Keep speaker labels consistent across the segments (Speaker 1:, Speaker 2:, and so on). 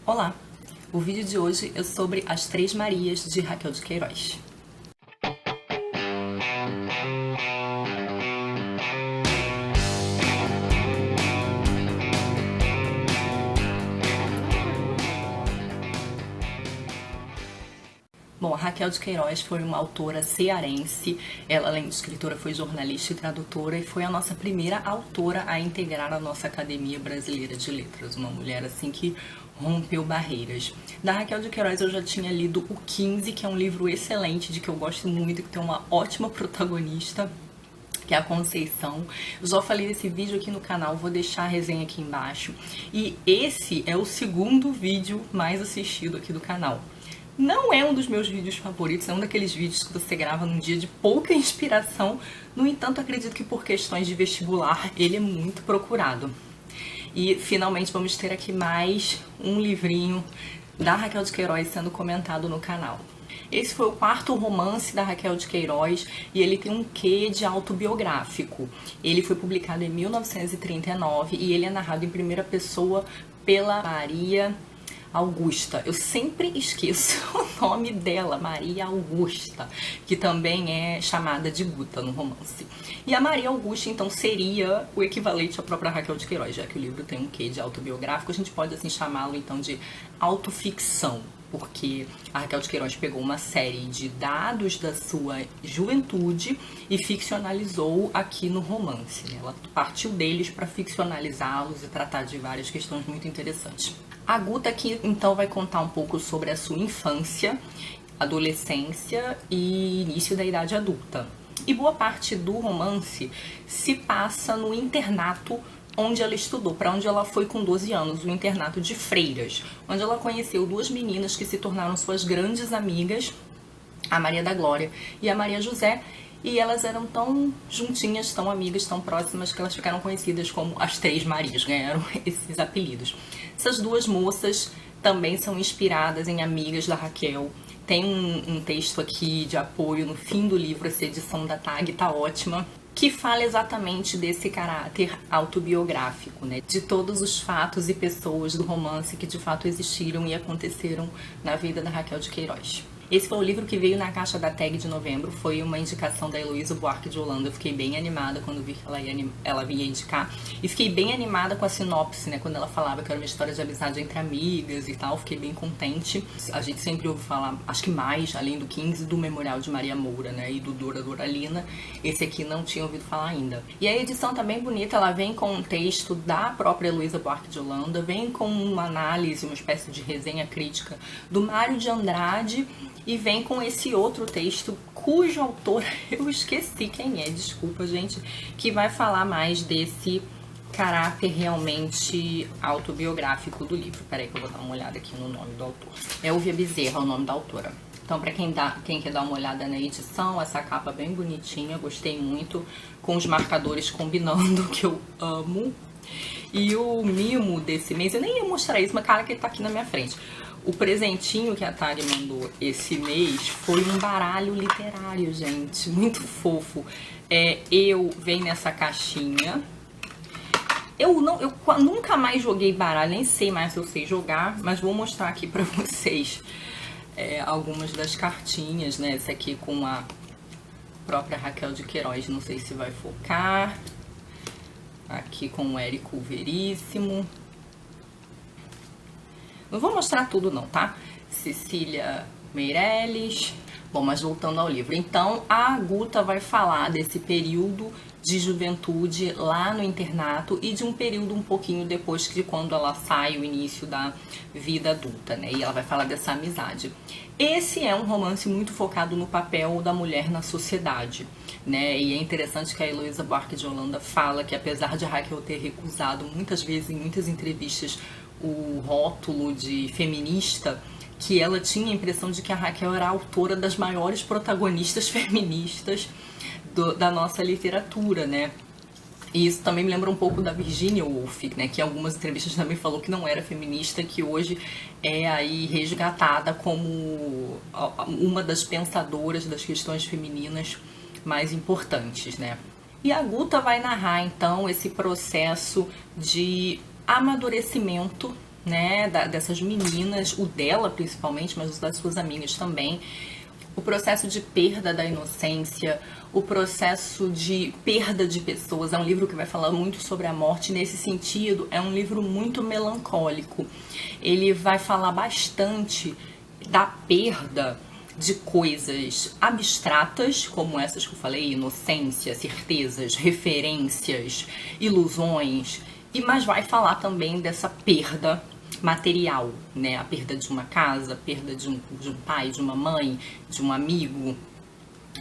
Speaker 1: Olá! O vídeo de hoje é sobre As Três Marias de Raquel de Queiroz. Bom, a Raquel de Queiroz foi uma autora cearense. Ela, além de escritora, foi jornalista e tradutora e foi a nossa primeira autora a integrar a nossa Academia Brasileira de Letras. Uma mulher, assim, que rompeu barreiras. Da Raquel de Queiroz eu já tinha lido o 15, que é um livro excelente, de que eu gosto muito, que tem uma ótima protagonista, que é a Conceição. Eu já falei desse vídeo aqui no canal, vou deixar a resenha aqui embaixo. E esse é o segundo vídeo mais assistido aqui do canal. Não é um dos meus vídeos favoritos, é um daqueles vídeos que você grava num dia de pouca inspiração. No entanto, acredito que por questões de vestibular ele é muito procurado. E finalmente vamos ter aqui mais um livrinho da Raquel de Queiroz sendo comentado no canal. Esse foi o quarto romance da Raquel de Queiroz e ele tem um quê de autobiográfico. Ele foi publicado em 1939 e ele é narrado em primeira pessoa pela Maria Augusta. Eu sempre esqueço o nome dela, Maria Augusta, que também é chamada de Guta no romance. E a Maria Augusta, então, seria o equivalente à própria Raquel de Queiroz, já que o livro tem um quê de autobiográfico, a gente pode, assim, chamá-lo, então, de autoficção, porque a Raquel de Queiroz pegou uma série de dados da sua juventude e ficcionalizou aqui no romance, né? Ela partiu deles para ficcionalizá-los e tratar de várias questões muito interessantes. A Guta aqui, então, vai contar um pouco sobre a sua infância, adolescência e início da idade adulta. E boa parte do romance se passa no internato onde ela estudou, para onde ela foi com 12 anos, o internato de Freiras, onde ela conheceu duas meninas que se tornaram suas grandes amigas, a Maria da Glória e a Maria José, e elas eram tão juntinhas, tão amigas, tão próximas, que elas ficaram conhecidas como as Três Marias, ganharam esses apelidos. Essas duas moças também são inspiradas em amigas da Raquel. Tem um texto aqui de apoio no fim do livro, essa edição da TAG tá ótima, que fala exatamente desse caráter autobiográfico, né? De todos os fatos e pessoas do romance que de fato existiram e aconteceram na vida da Raquel de Queiroz. Esse foi o livro que veio na caixa da TAG de novembro, foi uma indicação da Heloísa Buarque de Holanda. Eu fiquei bem animada quando vi que ela vinha indicar. E fiquei bem animada com a sinopse, né? Quando ela falava que era uma história de amizade entre amigas e tal, fiquei bem contente. A gente sempre ouve falar, acho que mais, além do 15, do Memorial de Maria Moura, né? E do Dora Doralina. Esse aqui não tinha ouvido falar ainda. E a edição tá bem bonita, ela vem com um texto da própria Heloísa Buarque de Holanda, vem com uma análise, uma espécie de resenha crítica do Mário de Andrade, e vem com esse outro texto, cujo autor eu esqueci quem é, desculpa, gente, que vai falar mais desse caráter realmente autobiográfico do livro. Peraí que eu vou dar uma olhada aqui no nome do autor. Elvia Bezerra é o nome da autora. Então, para quem quer dar uma olhada na edição, essa capa bem bonitinha, gostei muito, com os marcadores combinando, que eu amo. E o mimo desse mês, eu nem ia mostrar isso, mas cara, que ele tá aqui na minha frente. O presentinho que a TAG mandou esse mês foi um baralho literário, gente, muito fofo. Vem nessa caixinha. Eu nunca mais joguei baralho, nem sei mais se eu sei jogar, mas vou mostrar aqui pra vocês algumas das cartinhas, né? Essa aqui com a própria Raquel de Queiroz, não sei se vai focar. Aqui com o Érico Veríssimo. Não vou mostrar tudo não, tá? Cecília Meirelles. Bom, mas voltando ao livro. Então, a Guta vai falar desse período de juventude lá no internato e de um período um pouquinho depois de quando ela sai, o início da vida adulta, né? E ela vai falar dessa amizade. Esse é um romance muito focado no papel da mulher na sociedade, né? E é interessante que a Heloísa Buarque de Holanda fala que, apesar de Raquel ter recusado muitas vezes, em muitas entrevistas, o rótulo de feminista, que ela tinha a impressão de que a Raquel era a autora das maiores protagonistas feministas da nossa literatura, né? E isso também me lembra um pouco da Virginia Woolf, né? Que em algumas entrevistas também falou que não era feminista, que hoje é aí resgatada como uma das pensadoras das questões femininas mais importantes, né? E a Guta vai narrar, então, esse processo de amadurecimento né, dessas meninas, o dela principalmente, mas os das suas amigas também. O processo de perda da inocência, o processo de perda de pessoas. É um livro que vai falar muito sobre a morte. Nesse sentido, é um livro muito melancólico. Ele vai falar bastante da perda de coisas abstratas, como essas que eu falei, inocência, certezas, referências, ilusões, mas vai falar também dessa perda material, né? A perda de uma casa, a perda de um pai, de uma mãe, de um amigo,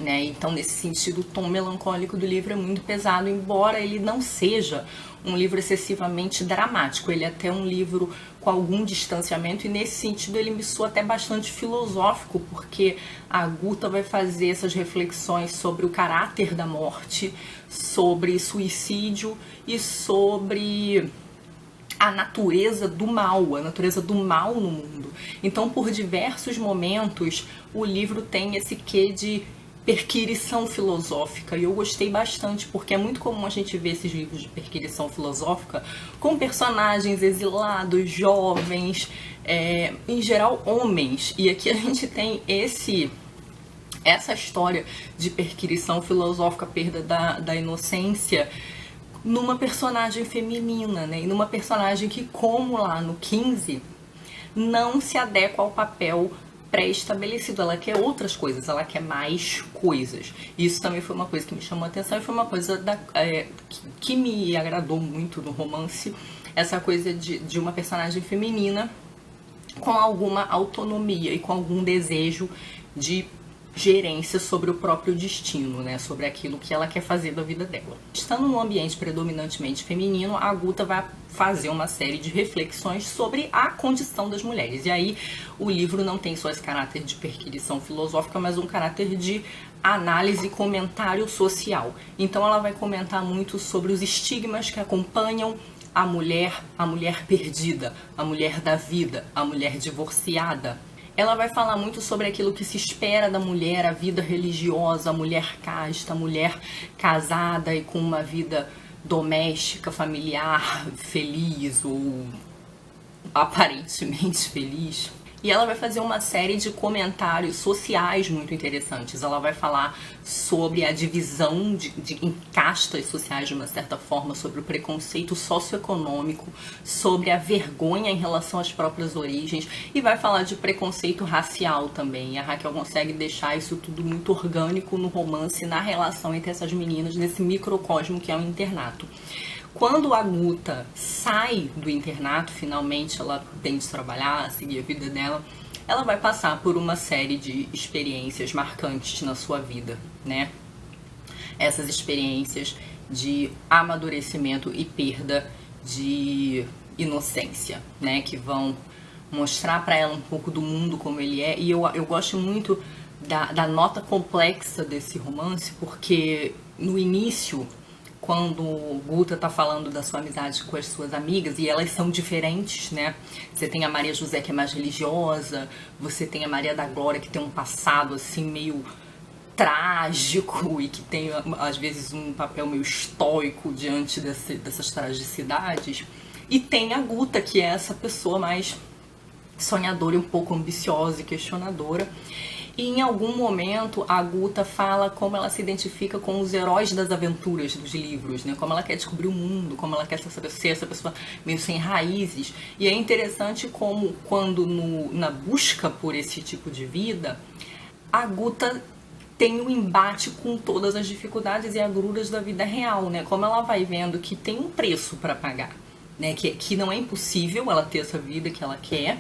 Speaker 1: né? Então, nesse sentido, o tom melancólico do livro é muito pesado, embora ele não seja um livro excessivamente dramático. Ele é até um livro com algum distanciamento, e nesse sentido ele me soa até bastante filosófico, porque a Guta vai fazer essas reflexões sobre o caráter da morte, sobre suicídio e sobre a natureza do mal no mundo. Então, por diversos momentos, o livro tem esse quê de perquirição filosófica, e eu gostei bastante, porque é muito comum a gente ver esses livros de perquirição filosófica com personagens exilados, jovens, em geral homens, e aqui a gente tem essa história de perquirição filosófica, perda da inocência, numa personagem feminina, né? E numa personagem que, como lá no 15, não se adequa ao papel pré-estabelecido. Ela quer outras coisas, ela quer mais coisas. Isso também foi uma coisa que me chamou a atenção, e foi uma coisa que me agradou muito no romance, essa coisa de uma personagem feminina com alguma autonomia e com algum desejo de gerência sobre o próprio destino, né? Sobre aquilo que ela quer fazer da vida dela. Estando num ambiente predominantemente feminino, a Guta vai fazer uma série de reflexões sobre a condição das mulheres. E aí o livro não tem só esse caráter de perquisição filosófica, mas um caráter de análise e comentário social. Então ela vai comentar muito sobre os estigmas que acompanham a mulher perdida, a mulher da vida, a mulher divorciada. Ela vai falar muito sobre aquilo que se espera da mulher, a vida religiosa, a mulher casta, a mulher casada e com uma vida doméstica, familiar, feliz ou aparentemente feliz. E ela vai fazer uma série de comentários sociais muito interessantes. Ela vai falar sobre a divisão em castas sociais, de uma certa forma, sobre o preconceito socioeconômico, sobre a vergonha em relação às próprias origens, e vai falar de preconceito racial também. E a Raquel consegue deixar isso tudo muito orgânico no romance, na relação entre essas meninas, nesse microcosmo que é o internato. Quando a Guta sai do internato, finalmente ela tem de trabalhar, seguir a vida dela, ela vai passar por uma série de experiências marcantes na sua vida, né? Essas experiências de amadurecimento e perda de inocência, né? Que vão mostrar para ela um pouco do mundo como ele é. E eu gosto muito da nota complexa desse romance, porque no início, quando Guta tá falando da sua amizade com as suas amigas, e elas são diferentes, né? Você tem a Maria José, que é mais religiosa, você tem a Maria da Glória, que tem um passado, assim, meio trágico e que tem, às vezes, um papel meio estoico diante dessas tragicidades. E tem a Guta, que é essa pessoa mais sonhadora e um pouco ambiciosa e questionadora. E em algum momento a Guta fala como ela se identifica com os heróis das aventuras dos livros, né? Como ela quer descobrir o mundo, como ela quer ser essa pessoa meio sem raízes. E é interessante como, quando na busca por esse tipo de vida, a Guta tem um embate com todas as dificuldades e agruras da vida real, né? Como ela vai vendo que tem um preço para pagar, né? Que não é impossível ela ter essa vida que ela quer,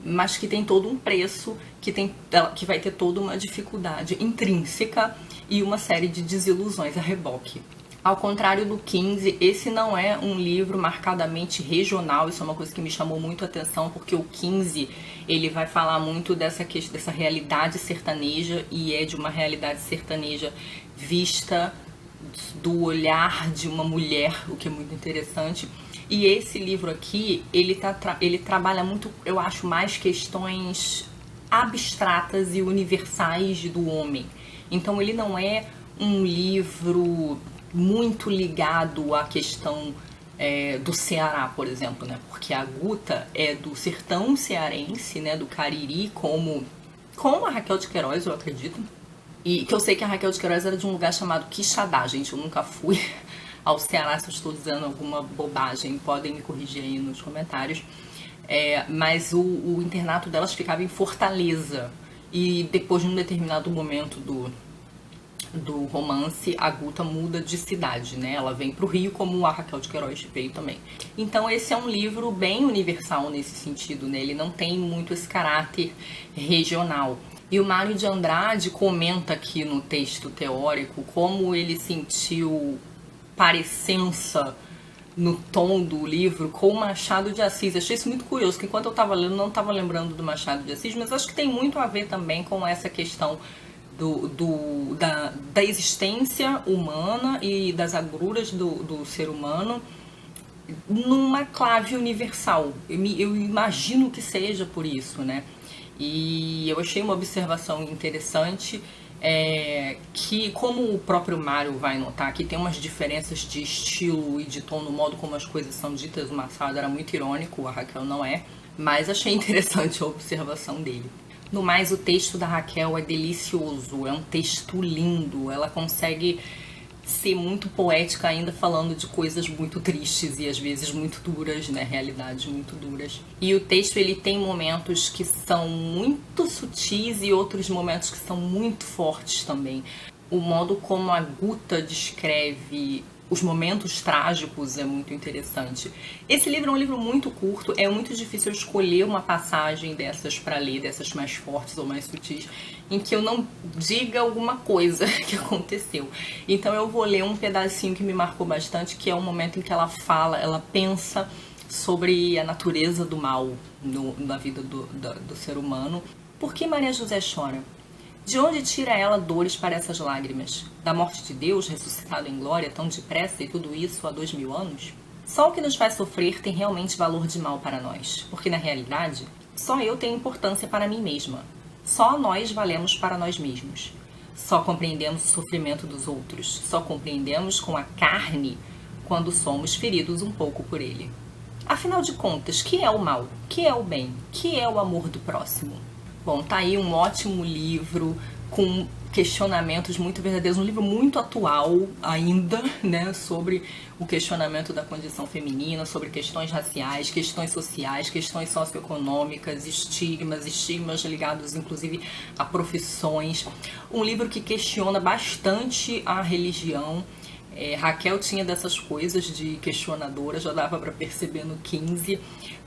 Speaker 1: mas que tem todo um preço, que vai ter toda uma dificuldade intrínseca e uma série de desilusões a reboque. Ao contrário do 15, esse não é um livro marcadamente regional. Isso é uma coisa que me chamou muito a atenção, porque o 15 ele vai falar muito dessa realidade sertaneja, e é de uma realidade sertaneja vista do olhar de uma mulher, o que é muito interessante. E esse livro aqui, ele trabalha muito, eu acho, mais questões abstratas e universais do homem. Então ele não é um livro muito ligado à questão do Ceará, por exemplo, né? Porque a Guta é do sertão cearense, né? Do Cariri, como a Raquel de Queiroz, eu acredito. E que eu sei que a Raquel de Queiroz era de um lugar chamado Quixadá, gente. Eu nunca fui ao Ceará, se eu estou dizendo alguma bobagem, podem me corrigir aí nos comentários. Mas o internato delas ficava em Fortaleza. E depois de um determinado momento do romance, a Guta muda de cidade, né? Ela vem pro Rio, como a Raquel de Queiroz veio também. Então esse é um livro bem universal nesse sentido, né? Ele não tem muito esse caráter regional. E o Mário de Andrade comenta aqui no texto teórico como ele sentiu parecença no tom do livro com o Machado de Assis. Achei isso muito curioso, porque enquanto eu estava lendo, não estava lembrando do Machado de Assis, mas acho que tem muito a ver também com essa questão da existência humana e das agruras do ser humano numa clave universal. Eu imagino que seja por isso, né? E eu achei uma observação interessante, que, como o próprio Mário vai notar, que tem umas diferenças de estilo e de tom no modo como as coisas são ditas. O Machado era muito irônico, a Raquel não é, mas achei interessante a observação dele. No mais, o texto da Raquel é delicioso, é um texto lindo, ela consegue ser muito poética ainda falando de coisas muito tristes e às vezes muito duras, né, realidades muito duras. E o texto ele tem momentos que são muito sutis e outros momentos que são muito fortes também. O modo como a Guta descreve os momentos trágicos é muito interessante. Esse livro é um livro muito curto, é muito difícil escolher uma passagem dessas para ler, dessas mais fortes ou mais sutis, em que eu não diga alguma coisa que aconteceu. Então eu vou ler um pedacinho que me marcou bastante, que é o momento em que ela fala, ela pensa sobre a natureza do mal na vida do ser humano. Por que Maria José chora? De onde tira ela dores para essas lágrimas? Da morte de Deus, ressuscitado em glória tão depressa e tudo isso há 2000 anos? Só o que nos faz sofrer tem realmente valor de mal para nós, porque na realidade, só eu tenho importância para mim mesma. Só nós valemos para nós mesmos. Só compreendemos o sofrimento dos outros. Só compreendemos com a carne quando somos feridos um pouco por ele. Afinal de contas, que é o mal? Que é o bem? Que é o amor do próximo? Bom, tá aí um ótimo livro com questionamentos muito verdadeiros, um livro muito atual ainda, né, sobre o questionamento da condição feminina, sobre questões raciais, questões sociais, questões socioeconômicas, estigmas ligados inclusive a profissões. Um livro que questiona bastante a religião. Raquel tinha dessas coisas de questionadora, já dava para perceber no 15.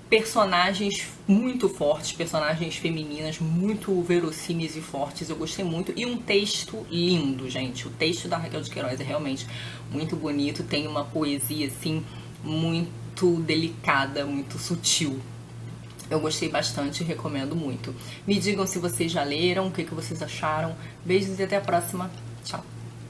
Speaker 1: Personagens muito fortes, personagens femininas muito verossímeis e fortes, eu gostei muito. E um texto lindo, gente. O texto da Raquel de Queiroz é realmente muito bonito, tem uma poesia assim muito delicada, muito sutil. Eu gostei bastante e recomendo muito. Me digam se vocês já leram, o que vocês acharam. Beijos e até a próxima. Tchau!